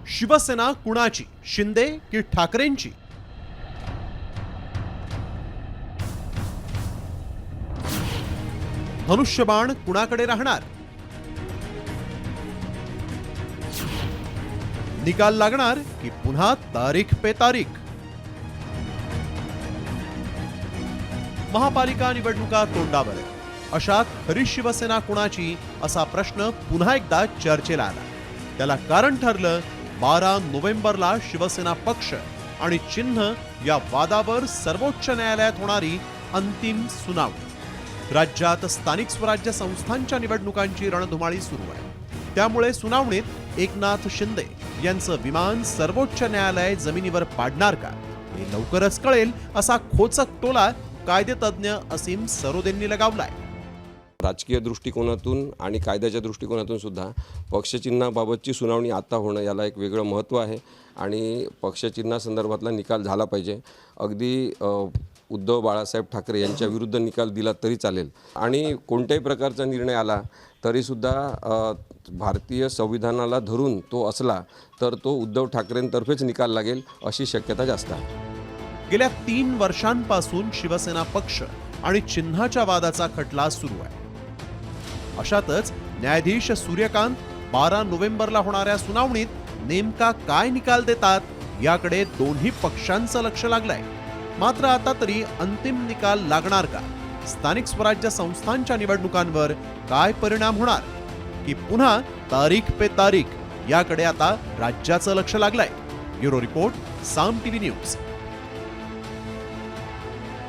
शिवसेना कुणाची, शिंदे की ठाकरेंची? धनुष्यबाण कुणाकडे राहणार? निकाल लागणार की पुन्हा तारीख पे तारीख? महापालिका निवडणुका तोंडावर आहेत. अशात खरी शिवसेना कुणाची असा प्रश्न पुन्हा एकदा चर्चेला आला. त्याला कारण ठरलं 12 नोव्हेंबरला शिवसेना पक्ष आणि चिन्ह या वादावर सर्वोच्च न्यायालयात होणारी अंतिम सुनावणी. राज्यात स्थानिक स्वराज्य संस्थांच्या निवडणुकांची रणधुमाळी सुरू आहे. त्यामुळे सुनावणीत एकनाथ शिंदे यांचं विमान सर्वोच्च न्यायालय जमिनीवर पाडणार का हे लवकरच कळेल, असा खोचक टोला कायदेतज्ञ असीम सरोदेंनी लगावलाय. राजकीय दृष्टिकोनातून आणि कायद्याच्या दृष्टिकोनातून सुद्धा पक्षचिन्हाबाबतची सुनावणी आता होणं याला एक वेगळं महत्त्व आहे आणि पक्षचिन्हासंदर्भातला निकाल झाला पाहिजे. अगदी उद्धव बाळासाहेब ठाकरे यांच्या विरुद्ध निकाल दिला तरी चालेल आणि कोणत्याही प्रकारचा निर्णय आला तरीसुद्धा भारतीय संविधानाला धरून तो असला तर तो उद्धव ठाकरेंतर्फेच निकाल लागेल अशी शक्यता जास्त आहे. गेल्या 3 वर्षांपासून शिवसेना पक्ष आणि चिन्हाच्या वादाचा खटला सुरू आहे. अशातच न्यायाधीश सूर्यकांत 12 नोव्हेंबरला होणाऱ्या सुनावणीत नेमका काय निकाल देतात याकडे दोन्ही पक्षांचं लक्ष लागलंय. मात्र आता तरी अंतिम निकाल लागणार का? स्थानिक स्वराज्य संस्थांच्या निवडणुकांवर काय परिणाम होणार? की पुन्हा तारीख पे तारीख याकडे आता राज्याचं लक्ष लागलंय. ब्युरो रिपोर्ट, साम टीव्ही न्यूज.